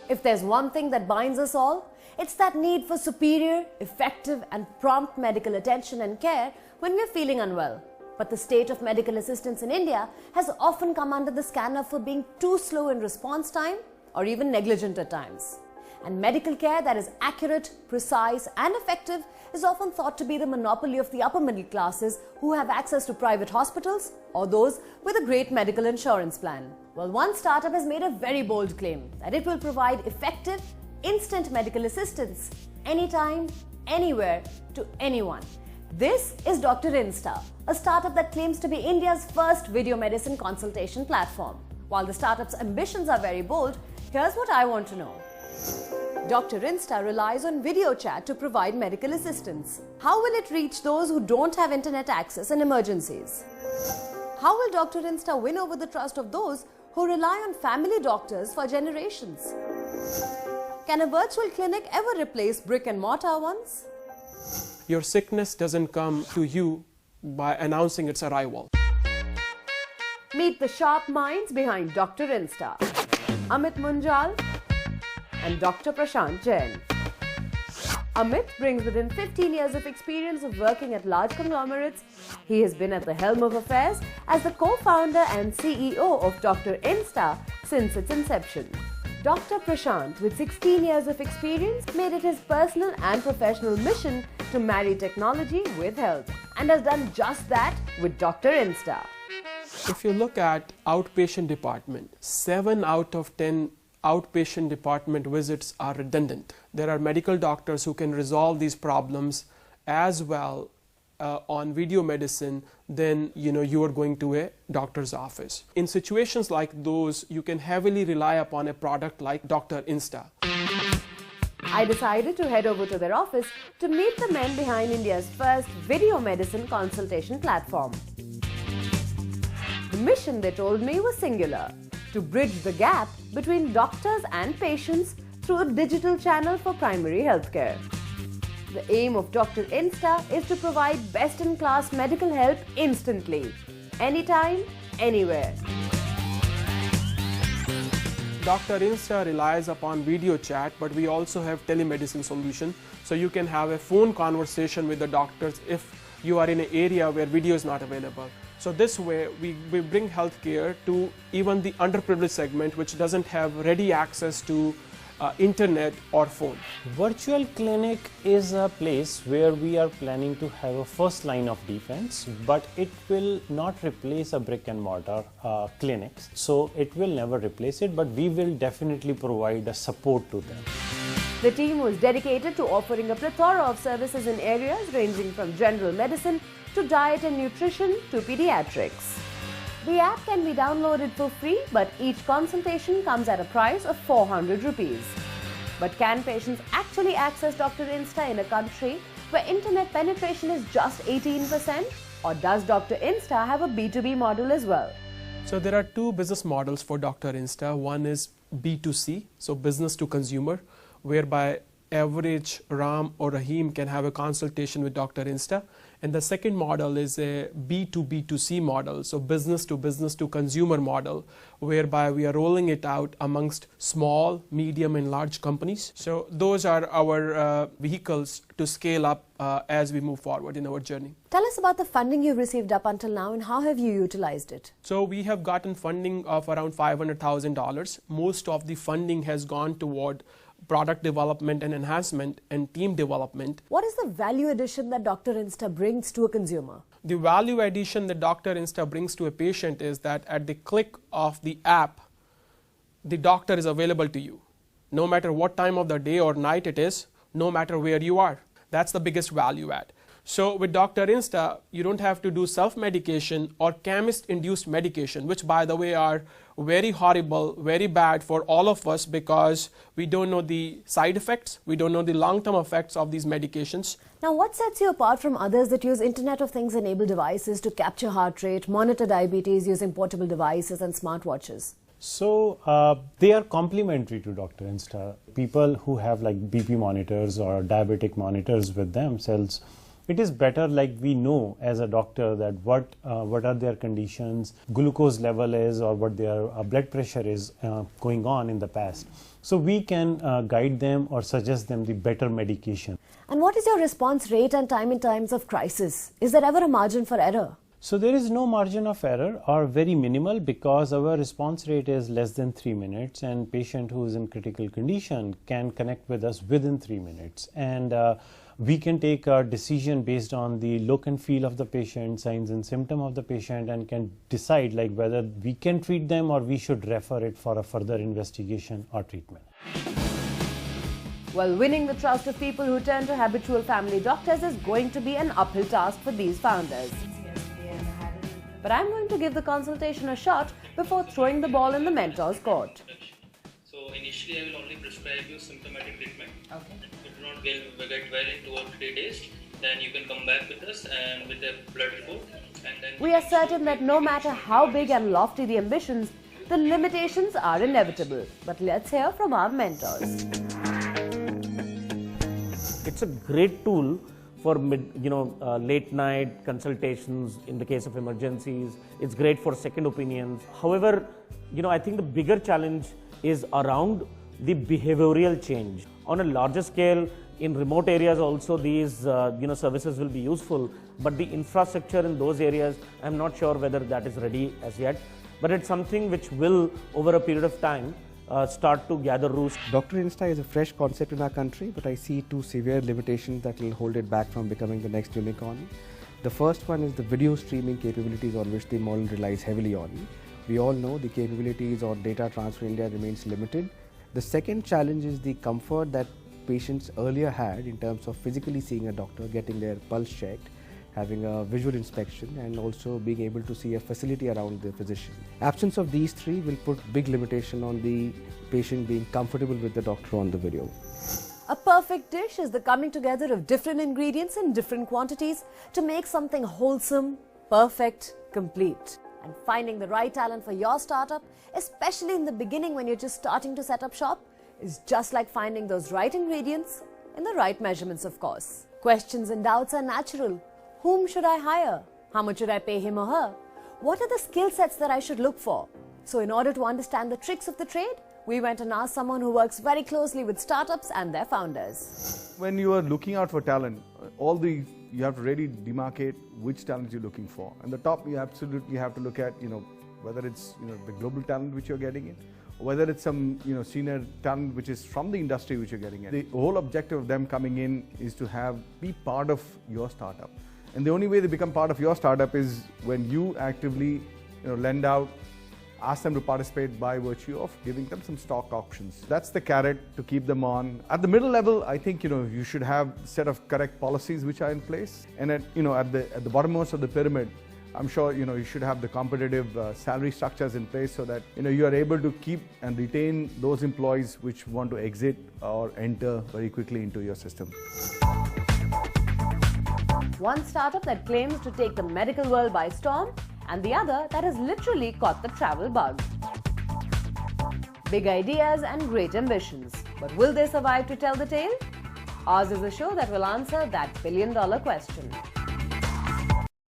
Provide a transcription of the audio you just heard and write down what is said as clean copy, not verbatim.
If there's one thing that binds us all, it's that need for superior, effective and prompt medical attention and care when we're feeling unwell. But the state of medical assistance in India has often come under the scanner for being too slow in response time or even negligent at times. And medical care that is accurate, precise and effective is often thought to be the monopoly of the upper middle classes who have access to private hospitals or those with a great medical insurance plan. Well, one startup has made a very bold claim that it will provide effective, instant medical assistance anytime, anywhere, to anyone. This is Dr. Insta, a startup that claims to be India's first video medicine consultation platform. While the startup's ambitions are very bold, here's what I want to know. Dr. Insta relies on video chat to provide medical assistance. How will it reach those who don't have internet access in emergencies? How will Dr. Insta win over the trust of those who rely on family doctors for generations? Can a virtual clinic ever replace brick and mortar ones? Your sickness doesn't come to you by announcing its arrival. Meet the sharp minds behind Dr. Insta, Amit Munjal and Dr. Prashant Jain. Amit brings within 15 years of experience of working at large conglomerates. He has been at the helm of affairs as the co-founder and CEO of Dr. Insta since its inception. Dr. Prashant, with 16 years of experience, made it his personal and professional mission to marry technology with health and has done just that with Dr. Insta. If you look at outpatient department, 7 out of 10 outpatient department visits are redundant. There are medical doctors who can resolve these problems as well on video medicine than you are going to a doctor's office. In situations like those, you can heavily rely upon a product like Dr. Insta. I decided to head over to their office to meet the men behind India's first video medicine consultation platform. The mission, they told me, was singular: to bridge the gap between doctors and patients through a digital channel for primary healthcare. The aim of Dr. Insta is to provide best-in-class medical help instantly, anytime, anywhere. Dr. Insta relies upon video chat, but we also have telemedicine solution. So you can have a phone conversation with the doctors if you are in an area where video is not available. So this way we bring healthcare to even the underprivileged segment which doesn't have ready access to internet or phone. Virtual clinic is a place where we are planning to have a first line of defense, but it will not replace a brick and mortar clinics. So it will never replace it, but we will definitely provide a support to them. The team was dedicated to offering a plethora of services in areas ranging from general medicine to diet and nutrition to pediatrics. The app can be downloaded for free, but each consultation comes at a price of 400 rupees. But can patients actually access Dr. Insta in a country where internet penetration is just 18%? Or does Dr. Insta have a B2B model as well? So there are 2 business models for Dr. Insta. One is B2C, so business to consumer, whereby average Ram or Rahim can have a consultation with Dr. Insta. And the second model is a B2B2C model, so business to consumer model, whereby we are rolling it out amongst small, medium and large companies. So those are our vehicles to scale up as we move forward in our journey. Tell us about the funding you've received up until now and how have you utilized it? So we have gotten funding of around $500,000. Most of the funding has gone toward product development and enhancement and team development. What is the value addition that Dr. Insta brings to a consumer? The value addition that Dr. Insta brings to a patient is that at the click of the app, the doctor is available to you. No matter what time of the day or night it is, no matter where you are. That's the biggest value add. So with Dr. Insta, you don't have to do self-medication or chemist-induced medication, which by the way are very horrible, very bad for all of us because we don't know the side effects, we don't know the long-term effects of these medications. Now what sets you apart from others that use Internet of Things enabled devices to capture heart rate, monitor diabetes using portable devices and smartwatches? So they are complementary to Dr. Insta. People who have like BP monitors or diabetic monitors with themselves, It is better, like we know as a doctor that what are their conditions, glucose level is, or what their blood pressure is going on in the past. So we can guide them or suggest them the better medication. And what is your response rate and time in times of crisis? Is there ever a margin for error? So there is no margin of error, or very minimal, because our response rate is less than 3 minutes, and patient who is in critical condition can connect with us within 3 minutes. And we can take a decision based on the look and feel of the patient, signs and symptom of the patient, and can decide like whether we can treat them or we should refer it for a further investigation or treatment. Well, winning the trust of people who turn to habitual family doctors is going to be an uphill task for these founders. But I'm going to give the consultation a shot before throwing the ball in the mentor's court. So initially I will only prescribe you symptomatic treatment. Okay. If you do not get well in 2 or 3 days, then you can come back with us and with a blood report. And then We are certain that no matter how big and lofty the ambitions, the limitations are inevitable. But let's hear from our mentors. It's a great tool for late night consultations in the case of emergencies. It's great for second opinions. However, I think the bigger challenge is around the behavioral change. On a larger scale, in remote areas also these services will be useful, but the infrastructure in those areas, I'm not sure whether that is ready as yet. But it's something which will, over a period of time, start to gather roots. Dr. Insta is a fresh concept in our country, but I see 2 severe limitations that will hold it back from becoming the next unicorn. The first one is the video streaming capabilities on which the model relies heavily on. We all know the capabilities on data transfer in India remains limited. The second challenge is the comfort that patients earlier had in terms of physically seeing a doctor, getting their pulse checked, having a visual inspection, and also being able to see a facility around the physician. Absence of these 3 will put big limitation on the patient being comfortable with the doctor on the video. A perfect dish is the coming together of different ingredients in different quantities to make something wholesome, perfect, complete. And finding the right talent for your startup, especially in the beginning when you're just starting to set up shop, is just like finding those right ingredients in the right measurements, of course. Questions and doubts are natural. Whom should I hire? How much should I pay him or her? What are the skill sets that I should look for? So in order to understand the tricks of the trade, we went and asked someone who works very closely with startups and their founders. When you are looking out for talent, you have to really demarcate which talent you're looking for. And the top, you absolutely have to look at, whether it's the global talent which you're getting in, or whether it's some senior talent which is from the industry which you're getting in. The whole objective of them coming in is to be part of your startup. And the only way they become part of your startup is when you actively lend out, ask them to participate by virtue of giving them some stock options. That's the carrot to keep them on. At the middle level, I think you should have a set of correct policies which are in place. And at the bottommost of the pyramid, I'm sure you should have the competitive salary structures in place so that you are able to keep and retain those employees which want to exit or enter very quickly into your system. One startup that claims to take the medical world by storm, and the other that has literally caught the travel bug. Big ideas and great ambitions, but will they survive to tell the tale? Ours is a show that will answer that billion-dollar question.